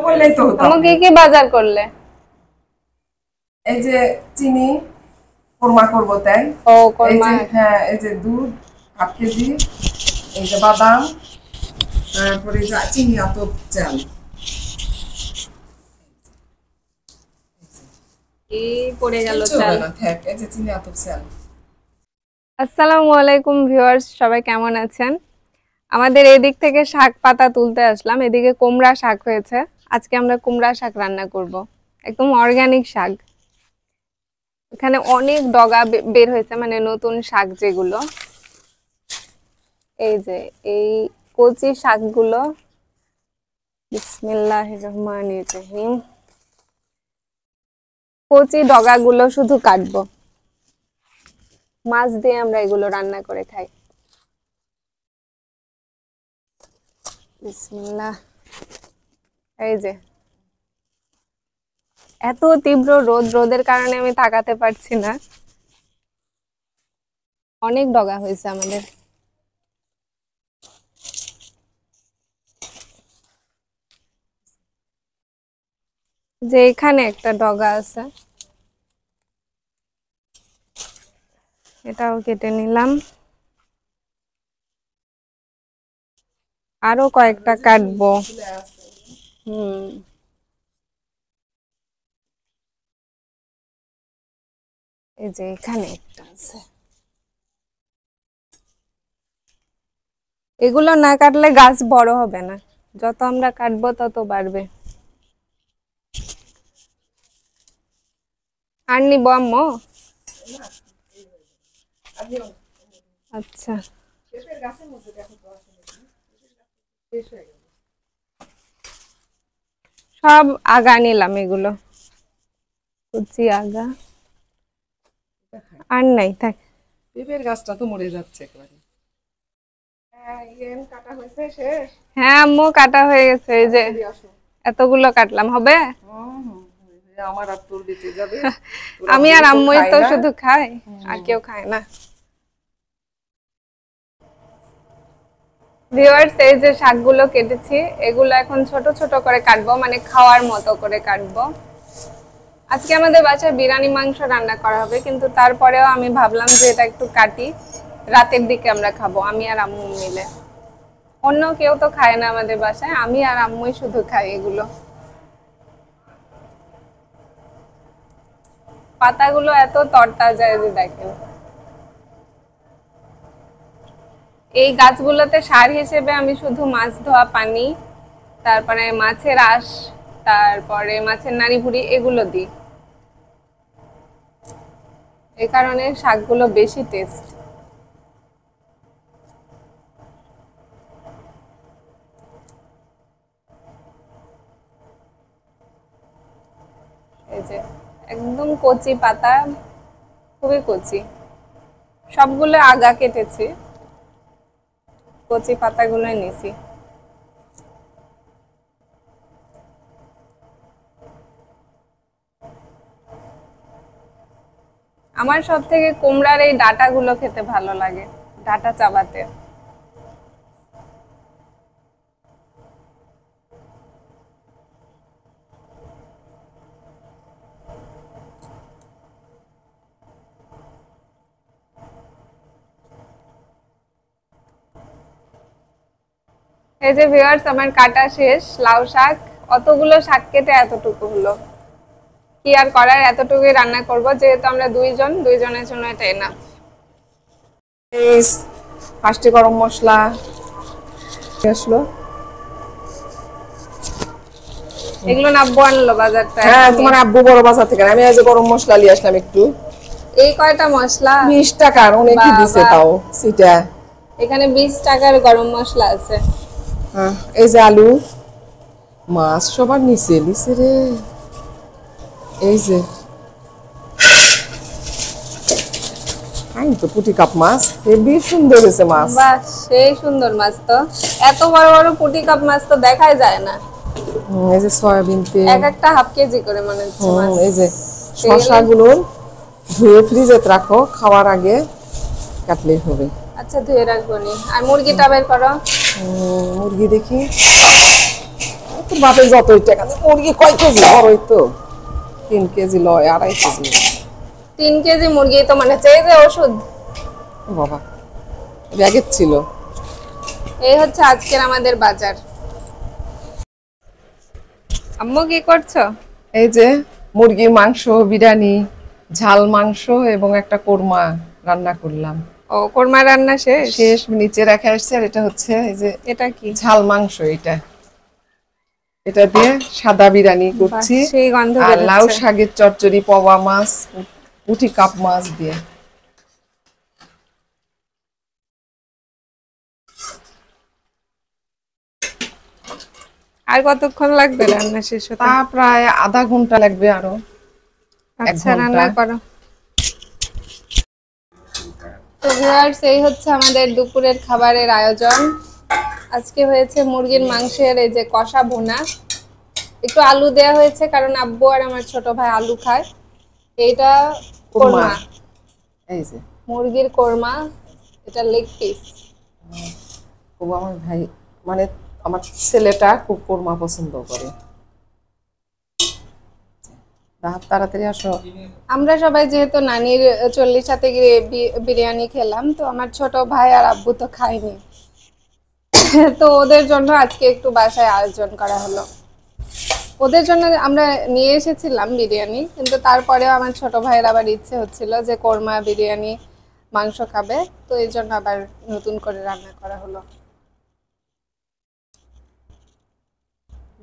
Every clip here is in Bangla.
বললেই তো হতো। আমাকে কি বাজার করলে? এই যে চিনি কোরমা করবো তাই। ও এই যে কোরমা। হ্যাঁ, এই যে দুধ 1/2 কেজি, এই যে বাদাম, তারপরে এই যে চিনি আতপ চাল। এই পড়ে গেল কিচ্ছু চাল। হবে না, থাক। এই যে চিনি আতপ চাল। আসসালামু আলাইকুম ভিউয়ার্স, সবাই কেমন আছেন? আমাদের এদিক থেকে শাক পাতা তুলতে আসলাম। এদিকে কুমড়া শাক হয়েছে। আজকে আমরা কুমড়া শাক রান্না করব। একদম অর্গানিক শাক। এখানে অনেক ডগা বের হয়েছে, মানে নতুন শাক যেগুলো। এই যে এই কচি শাকগুলো, বিসমিল্লাহির রহমানির রহিম, কচি ডগাগুলো শুধু কাটবো। মাছ দিয়ে আমরা এগুলো রান্না করে খাই। বিসমিল্লাহ। এই যে এত তীব্র রোদ, রোদের কারণে আমি তাকাতে পারছি না। অনেক ডগা হয়েছে আমাদের। যে এখানে একটা ডগা আছে, এটাও কেটে নিলাম। আরো কয়েকটা কাটবো। হুম, এই যে এখানে একটা আছে। এগুলো না কাটলে গাছ বড় হবে না, যত আমরা কাটবো তত বাড়বে। আর নিবো আম্মু? আচ্ছা, সব আগা নিলাম, এগুলো কুচি আগা। আর নাই, থাক। পেঁপের গাছটা তো মরে যাচ্ছে একেবারে। কাটা হয়েছে শেষ। হ্যাঁ আম্মু, কাটা হয়ে গেছে। এই যে এতগুলো কাটলাম, হবে? আমার আর তোর বেঁচে যাবে। আমি আর আম্মুই তো শুধু খাই, আর কেউ খায় না। ভিউয়ার্স, এই যে শাকগুলো কেটেছি, এগুলো এখন ছোট ছোট করে কাটবো, মানে খাওয়ার মতো করে কাটবো। আজকে আমাদের বাসায় বিরিয়ানি মাংস রান্না করা হবে, কিন্তু তারপরেও আমি ভাবলাম যে এটা একটু কাটি, রাতের দিকে আমরা খাবো আমি আর আম্মু মিলে। অন্য কেউ তো খায় না আমাদের বাসায়, আমি আর আম্মুই শুধু খাই এগুলো। পাতাগুলো এত তরতাজা, এই যে দেখেন। এই গাছগুলোতে সার হিসেবে আমি শুধু মাছ ধোয়া পানি, তারপরে মাছের আঁশ, তারপরে মাছের নাড়ি ভুড়ি এগুলো দিই। এই কারণে শাকগুলো বেশি টেস্ট। এই যে একদম কচি পাতা, খুবই কচি। সবগুলো আগা কেটেছি, কচি পাতাগুলো নিছি। আমার সব থেকে কুমড়ার এই ডাঁটাগুলো খেতে ভালো লাগে, ডাঁটা চাবাতে। এই যে ভিউয়ার্স, আমার কাটা শেষ লাউ শাক। অতগুলো শাক কেটে এতটুকু হলো, কি আর করার, এতটুকুই রান্না করব, যেহেতু আমরা দুইজনের জন্য এটা এনাফ। ফার্স্টে গরম মশলা আসলো। এগুলো আব্বু আনলো বাজারটা। হ্যাঁ, তোমার আব্বু বড় বাজার থেকে। আমি আজ গরম মশলা নিয়ে আসলাম একটু। এই কয়টা মশলা? 20 টাকার অনেকই দিছে তাও সিটা। এখানে 20 টাকার গরম মশলা আছে। হ্যাঁ, এই যে আলু, মাছ সবার নিচে লিছে রে। এই যে তো পুঁটি কাপ মাছ, হেবি সুন্দর হয়েছে মাছ। বাহ, সেই সুন্দর মাছ তো। এত বড় বড় পুঁটি কাপ মাছ তো দেখাই যায় না। এই যে সয়াবিন তেল, এক একটা হাফ কেজি করে মনে হচ্ছে মাছ। এই যে শসাগুলো ধুয়ে ফ্রিজে রাখো, খাওয়ার আগে কাটলেই হবে। আচ্ছা, ধুয়ে রাখবো নি। আর মুরগিটা বের করো। মুরগি দেখি, বাপে যতই টাকা দেয়, মুরগি কয় কেজি বড়ই তো 3 কেজি লয় 2.5 কেজি। 3 কেজি মুরগি তো মানে চাই যে ওষুধ। ও বাবা, ব্যাগের ছিল। এই হচ্ছে আজকের আমাদের বাজার। আম্মু কি করছো? এই যে মুরগির মাংস, বিরিয়ানি, ঝাল মাংস এবং একটা কোরমা রান্না করলাম। ও কোরমা রান্না শেষ? শেষ, নিচে রেখে আসছে। আর এটা হচ্ছে এই যে এটা কি? ঝাল মাংস। এটা দিয়ে সাদা বিরিয়ানি করছি। বাহ, সেই গন্ধ আর বের লাউ হচ্ছে। শাকের চচ্চড়ি, পওয়া মাছ, পুঁটি কাপ মাছ দিয়ে। আর কতক্ষণ লাগবে রান্না শেষ হতে? তা প্রায় আধা ঘন্টা লাগবে আরো। আচ্ছা, 1 ঘন্টা। রান্না করো। তো ভিউয়ার্স, এই হচ্ছে আমাদের দুপুরের খাবারের আয়োজন। আজকে হয়েছে মুরগির মাংসের এই যে কষা ভুনা, একটু আলু দেয়া হয়েছে কারণ আব্বু আর আমার ছোট ভাই আলু খায়। এইটা কোরমা। কোরমা, এই যে মুরগির কোরমা, এটা লেগ পিস। খুব আমার ভাই, মানে আমার ছেলেটা খুব কোরমা পছন্দ করে। তাড়াতাড়ি আসো। আমরা সবাই যেহেতু নানির 40 গিয়ে বিরিয়ানি খেলাম, তো আমার ছোট ভাই আর আব্বু তো খায়নি। তো ওদের জন্য আজকে একটু বাসায় আয়োজন করা হলো। ওদের জন্য আমরা নিয়ে এসেছিলাম বিরিয়ানি, কিন্তু তারপরেও আমার ছোট ভাইয়ের আবার ইচ্ছে হচ্ছিল যে কোরমা বিরিয়ানি মাংস খাবে, তো এই জন্য আবার নতুন করে রান্না করা হলো।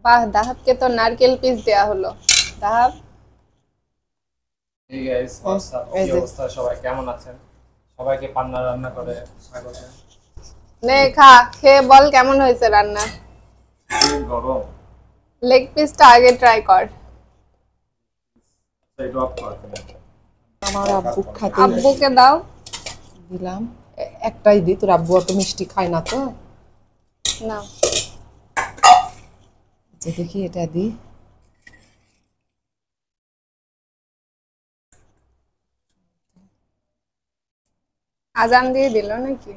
বাহ, দাহাবকে তো নারকেল পিস দেয়া হলো। দাহাব, Hey guys, what's up? কি অবস্থা সবাই, কেমন আছেন? সবাইকে পান্না রান্না করে স্বাগত। নে খা, খেয়ে বল কেমন হয়েছে রান্না। খুব গরম। লেগ পিসটা আগে ট্রাই কর। সেই ড্রপ কর। আমার আব্বু খাতে আব্বুকে দাও। দিলাম। একটাই দি, তোর আব্বু অত মিষ্টি খায় না তো। না, আচ্ছা দেখি এটা দি। আজান দিয়ে দিল নাকি?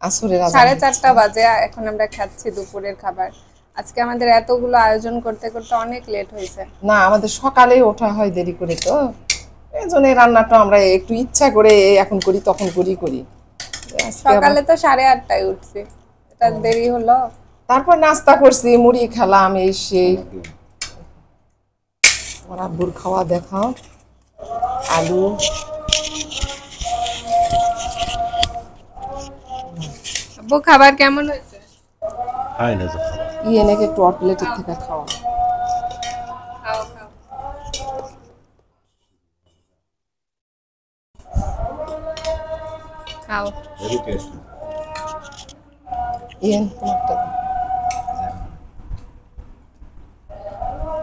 আসরের আজান 4:30 বাজে, এখন আমরা খাচ্ছি দুপুরের খাবার। আজকে আমাদের এতগুলো আয়োজন করতে করতে অনেক লেট হয়েছে। না, আমাদের সকালে ওঠা হয় দেরি করে, তো এই জন্য এই রান্নাটা আমরা একটু ইচ্ছা করে এখন করি, তখন করি। সকালে তো 8:30টায় উঠছি, এটা দেরি হলো। তারপর নাস্তা করছি, মুড়ি খেলাম, এই সেই। আমার আব্বুর খাওয়া দেখাও। আলু, আব্বু খাবার কেমন হয়েছে? হাই না খাবার এনেকে একটু প্লেটের থেকে খাওয়া। খাও খাও। খাও। Very tasty. তোমারটা দাও।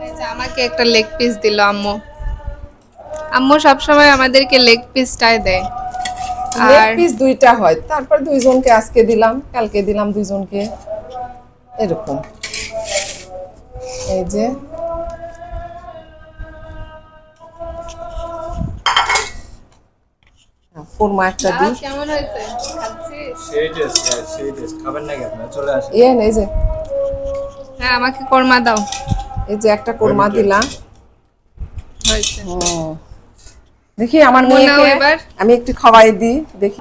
এই যে আমাকে একটা লেগ পিস দিল আম্মু। আম্মু সবসময় আমাদেরকে লেগ পিসটাই দেয়। লেগ আর পিস 2টা হয়, তারপর 2জনকে আজকে দিলাম, কালকে দিলাম 2জনকে, এরকম। এই যে কোরমা একটা দি। কেমন হয়েছে? খাচ্ছিস? সেই টেস্ট খাবেন নাকি আপনারা? চলে আসেন। এই যে, হ্যাঁ, আমাকে কোরমা দাও। এই যে একটা কোরমা দিলাম। হয়েছে। দেখি আমার আম্মু নাও মেয়েকে এবার। আমি একটু খাওয়াই দিই, দেখি।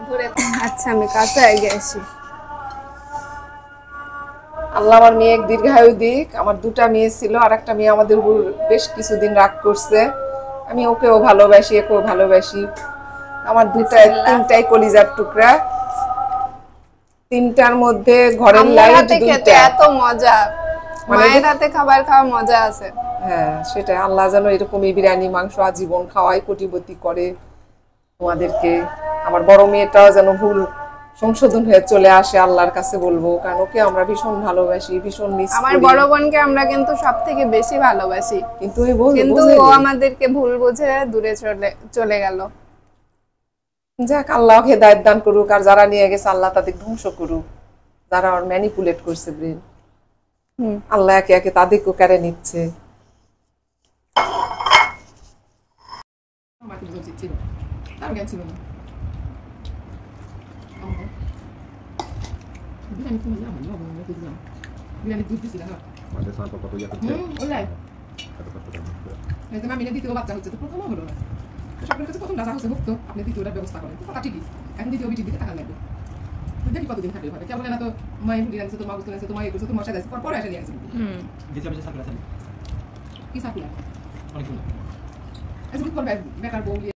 আচ্ছা, আমি কাছে এগিয়ে আসি। আল্লাহ আমার মেয়ে দীর্ঘায়ু দিক। আমার 2টা মেয়ে ছিল, আর একটা মেয়ে আমাদের উপর বেশ কিছুদিন রাগ করছে। আমি ওকেও ভালোবাসি, একেও ভালোবাসি। আমার 3টাই কলিজার টুকরা। 3টার মধ্যে ঘরের আম্মুর লাইট হাতে খেতে 2টা। এত মজা, মায়ের হাতে খাবার খাওয়া মজা আছে। হ্যাঁ, সেটাই। আল্লাহ যেন এরকমই বিরিয়ানি মাংস আজীবন খাওয়াই, কোটিপতি করে তোমাদেরকে। আমার বড় মেয়েটাও যেন ভুল সংশোধন হয়ে চলে আসে, আল্লাহর কাছে বলবো, কারণ ওকে আমরা ভীষণ ভালোবাসি, ভীষণ মিস করি। আমার বড় বোনকে আমরা কিন্তু সবথেকে বেশি ভালোবাসি, কিন্তু কিন্তু ও আমাদেরকে ভুল বুঝে দূরে চলে গেল। যাক, আল্লাহ হেদায়েত দান করুক, আর যারা নিয়ে গেছে আল্লাহ তাদের ধ্বংস করুক, যারা ওর ম্যানিপুলেট করছে ব্রেন। আল্লাহ একে একে তাদেরকেও কেড়ে নিচ্ছে। বিরিয়ানি আমাদের সাথে কত ইয়ে করছে ওলাই কত কত এই যে মামিনের দ্বিতীয় বাচ্চা হচ্ছে তো প্রথমও হলো না তো সকলের কাছে প্রথম রাজা হচ্ছে ভুক্ত আপনি দ্বিতীয়টার ব্যবস্থা করেন তো কথা ঠিকই এখন দ্বিতীয় বিটির দিকে টাকা লাগবে তো দেখি কতদিন থাকলে হবে কেবল না তো মায়ের হুডি রাখছে তোমার বস্তু রাখছে তোমার এই করছে তোমার সাথে আছে পরে এসে নিয়ে আসবে দ্বিতীয় বিষয় সার্কুলার কি সাকুলা অনেকগুলো আজকে করবে বেকার বউ